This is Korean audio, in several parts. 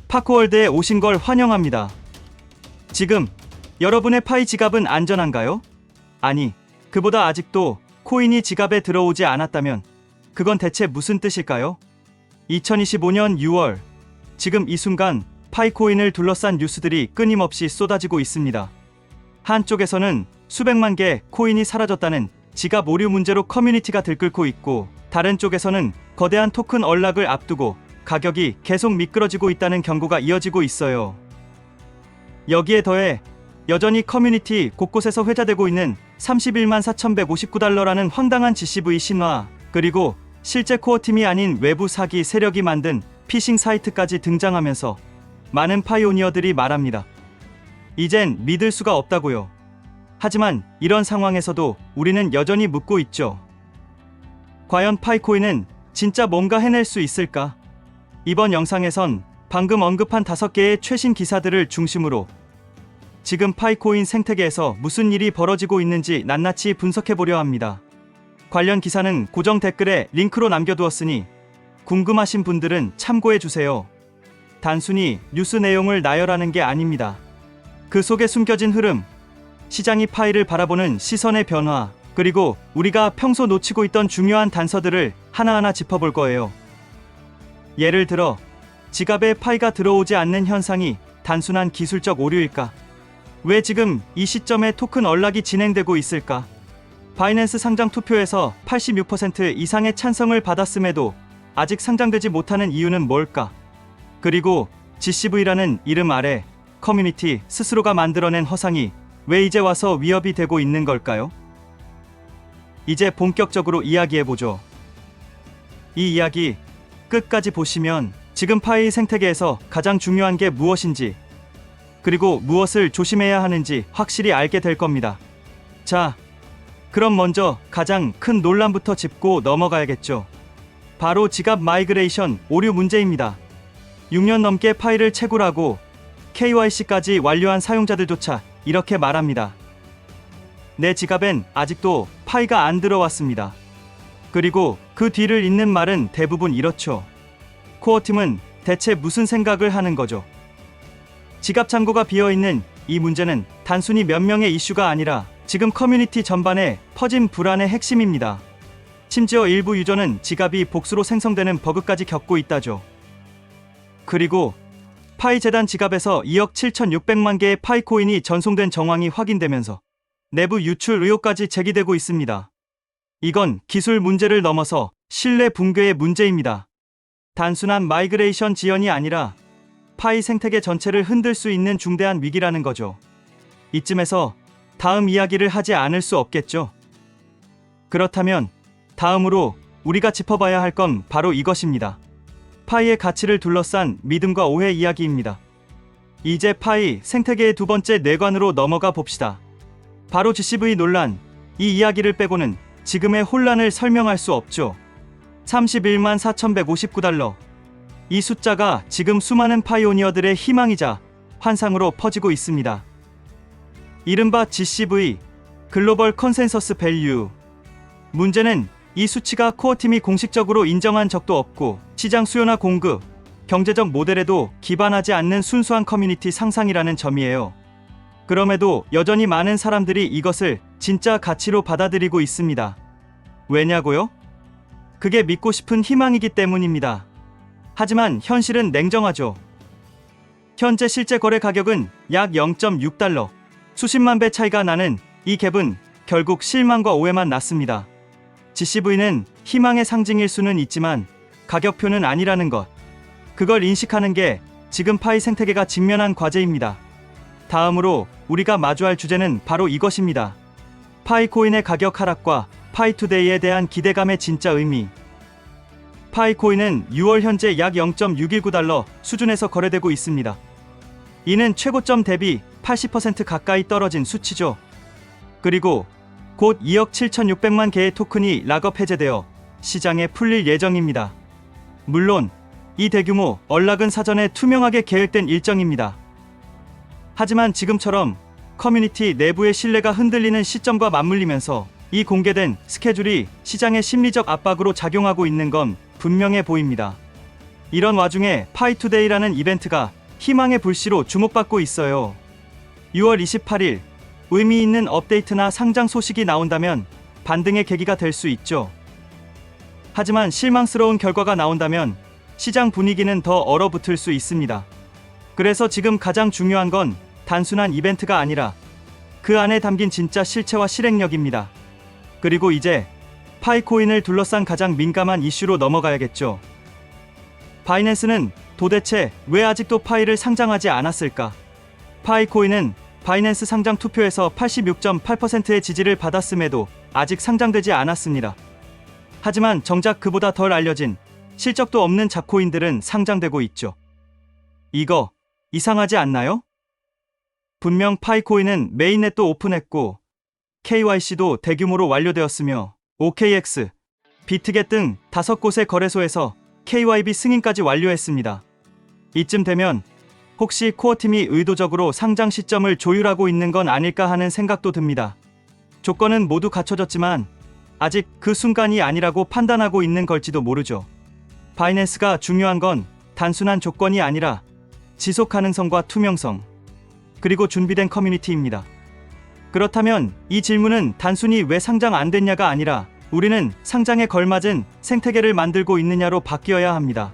파코월드에 오신 걸 환영합니다. 지금 여러분의 파이 지갑은 안전한가요? 아니, 그보다 아직도 코인이 지갑에 들어오지 않았다면 그건 대체 무슨 뜻일까요? 2025년 6월, 지금 이 순간 파이코인을 둘러싼 뉴스들이 끊임없이 쏟아지고 있습니다. 한쪽에서는 수백만 개 코인이 사라졌다는 지갑 오류 문제로 커뮤니티가 들끓고 있고, 다른 쪽에서는 거대한 토큰 언락을 앞두고 가격이 계속 미끄러지고 있다는 경고가 이어지고 있어요. 여기에 더해 여전히 커뮤니티 곳곳에서 회자되고 있는 31만 4,159달러라는 황당한 GCV 신화, 그리고 실제 코어팀이 아닌 외부 사기 세력이 만든 피싱 사이트까지 등장하면서 많은 파이오니어들이 말합니다. 이젠 믿을 수가 없다고요. 하지만 이런 상황에서도 우리는 여전히 묻고 있죠. 과연 파이코인은 진짜 뭔가 해낼 수 있을까? 이번 영상에선 방금 언급한 5개의 최신 기사들을 중심으로 지금 파이코인 생태계에서 무슨 일이 벌어지고 있는지 낱낱이 분석해보려 합니다. 관련 기사는 고정 댓글에 링크로 남겨두었으니 궁금하신 분들은 참고해주세요. 단순히 뉴스 내용을 나열하는 게 아닙니다. 그 속에 숨겨진 흐름, 시장이 파이를 바라보는 시선의 변화, 그리고 우리가 평소 놓치고 있던 중요한 단서들을 하나하나 짚어볼 거예요. 예를 들어, 지갑에 파이가 들어오지 않는 현상이 단순한 기술적 오류일까? 왜 지금 이 시점에 토큰 언락이 진행되고 있을까? 바이낸스 상장 투표에서 86% 이상의 찬성을 받았음에도 아직 상장되지 못하는 이유는 뭘까? 그리고 GCV라는 이름 아래 커뮤니티 스스로가 만들어낸 허상이 왜 이제 와서 위협이 되고 있는 걸까요? 이제 본격적으로 이야기해보죠. 이 이야기 끝까지 보시면 지금 파이 생태계에서 가장 중요한 게 무엇인지, 그리고 무엇을 조심해야 하는지 확실히 알게 될 겁니다. 자, 그럼 먼저 가장 큰 논란부터 짚고 넘어가야겠죠. 바로 지갑 마이그레이션 오류 문제입니다. 6년 넘게 파이를 채굴하고 KYC까지 완료한 사용자들조차 이렇게 말합니다. 내 지갑엔 아직도 파이가 안 들어왔습니다. 그리고 그 뒤를 잇는 말은 대부분 이렇죠. 코어팀은 대체 무슨 생각을 하는 거죠? 지갑 창고가 비어있는 이 문제는 단순히 몇 명의 이슈가 아니라 지금 커뮤니티 전반에 퍼진 불안의 핵심입니다. 심지어 일부 유저는 지갑이 복수로 생성되는 버그까지 겪고 있다죠. 그리고 파이 재단 지갑에서 2억 7,600만 개의 파이 코인이 전송된 정황이 확인되면서 내부 유출 의혹까지 제기되고 있습니다. 이건 기술 문제를 넘어서 신뢰 붕괴의 문제입니다. 단순한 마이그레이션 지연이 아니라 파이 생태계 전체를 흔들 수 있는 중대한 위기라는 거죠. 이쯤에서 다음 이야기를 하지 않을 수 없겠죠. 그렇다면 다음으로 우리가 짚어봐야 할 건 바로 이것입니다. 파이의 가치를 둘러싼 믿음과 오해 이야기입니다. 이제 파이 생태계의 두 번째 뇌관으로 넘어가 봅시다. 바로 GCV 논란. 이 이야기를 빼고는 지금의 혼란을 설명할 수 없죠. 31만 4,159달러. 이 숫자가 지금 수많은 파이오니어들의 희망이자 환상으로 퍼지고 있습니다. 이른바 GCV, 글로벌 컨센서스 밸류. 문제는 이 수치가 코어팀이 공식적으로 인정한 적도 없고 시장 수요나 공급, 경제적 모델에도 기반하지 않는 순수한 커뮤니티 상상이라는 점이에요. 그럼에도 여전히 많은 사람들이 이것을 진짜 가치로 받아들이고 있습니다. 왜냐고요? 그게 믿고 싶은 희망이기 때문입니다. 하지만 현실은 냉정하죠. 현재 실제 거래 가격은 약 0.6달러. 수십만 배 차이가 나는 이 갭은 결국 실망과 오해만 낳습니다. GCV는 희망의 상징일 수는 있지만 가격표는 아니라는 것. 그걸 인식하는 게 지금 파이 생태계가 직면한 과제입니다. 다음으로 우리가 마주할 주제는 바로 이것입니다. 파이코인의 가격 하락과 파이투데이에 대한 기대감의 진짜 의미. 파이코인은 6월 현재 약 0.619달러 수준에서 거래되고 있습니다. 이는 최고점 대비 80% 가까이 떨어진 수치죠. 그리고 곧 2억 7,600만 개의 토큰이 락업 해제되어 시장에 풀릴 예정입니다. 물론 이 대규모 언락은 사전에 투명하게 계획된 일정입니다. 하지만 지금처럼 커뮤니티 내부의 신뢰가 흔들리는 시점과 맞물리면서 이 공개된 스케줄이 시장의 심리적 압박으로 작용하고 있는 건 분명해 보입니다. 이런 와중에 파이투데이라는 이벤트가 희망의 불씨로 주목받고 있어요. 6월 28일 의미 있는 업데이트나 상장 소식이 나온다면 반등의 계기가 될 수 있죠. 하지만 실망스러운 결과가 나온다면 시장 분위기는 더 얼어붙을 수 있습니다. 그래서 지금 가장 중요한 건 단순한 이벤트가 아니라 그 안에 담긴 진짜 실체와 실행력입니다. 그리고 이제 파이코인을 둘러싼 가장 민감한 이슈로 넘어가야겠죠. 바이낸스는 도대체 왜 아직도 파이를 상장하지 않았을까? 파이코인은 바이낸스 상장 투표에서 86.8%의 지지를 받았음에도 아직 상장되지 않았습니다. 하지만 정작 그보다 덜 알려진 실적도 없는 잡코인들은 상장되고 있죠. 이거 이상하지 않나요? 분명 파이코인은 메인넷도 오픈했고 KYC도 대규모로 완료되었으며 OKX, 비트겟 등 5곳의 거래소에서 KYB 승인까지 완료했습니다. 이쯤 되면 혹시 코어팀이 의도적으로 상장 시점을 조율하고 있는 건 아닐까 하는 생각도 듭니다. 조건은 모두 갖춰졌지만 아직 그 순간이 아니라고 판단하고 있는 걸지도 모르죠. 바이낸스가 중요한 건 단순한 조건이 아니라 지속 가능성과 투명성, 그리고 준비된 커뮤니티입니다. 그렇다면 이 질문은 단순히 왜 상장 안 됐냐가 아니라 우리는 상장에 걸맞은 생태계를 만들고 있느냐로 바뀌어야 합니다.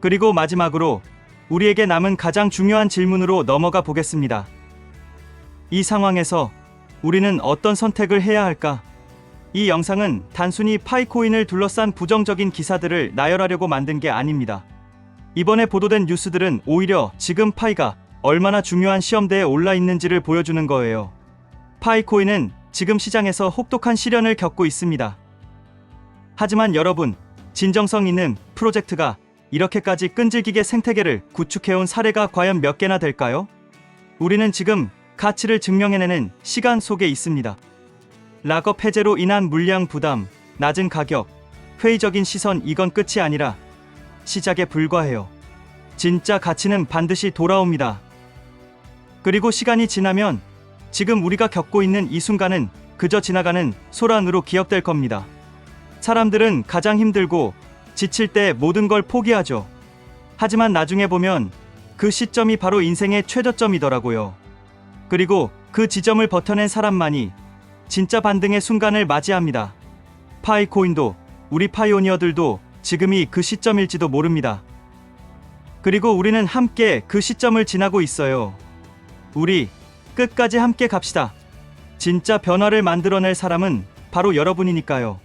그리고 마지막으로 우리에게 남은 가장 중요한 질문으로 넘어가 보겠습니다. 이 상황에서 우리는 어떤 선택을 해야 할까? 이 영상은 단순히 파이코인을 둘러싼 부정적인 기사들을 나열하려고 만든 게 아닙니다. 이번에 보도된 뉴스들은 오히려 지금 파이가 얼마나 중요한 시험대에 올라 있는지를 보여주는 거예요. 파이코인은 지금 시장에서 혹독한 시련을 겪고 있습니다. 하지만 여러분, 진정성 있는 프로젝트가 이렇게까지 끈질기게 생태계를 구축해온 사례가 과연 몇 개나 될까요? 우리는 지금 가치를 증명해내는 시간 속에 있습니다. 락업 해제로 인한 물량 부담, 낮은 가격, 회의적인 시선, 이건 끝이 아니라 시작에 불과해요. 진짜 가치는 반드시 돌아옵니다. 그리고 시간이 지나면 지금 우리가 겪고 있는 이 순간은 그저 지나가는 소란으로 기억될 겁니다. 사람들은 가장 힘들고 지칠 때 모든 걸 포기하죠. 하지만 나중에 보면 그 시점이 바로 인생의 최저점이더라고요. 그리고 그 지점을 버텨낸 사람만이 진짜 반등의 순간을 맞이합니다. 파이코인도 우리 파이오니어들도 지금이 그 시점일지도 모릅니다. 그리고 우리는 함께 그 시점을 지나고 있어요. 우리 끝까지 함께 갑시다. 진짜 변화를 만들어낼 사람은 바로 여러분이니까요.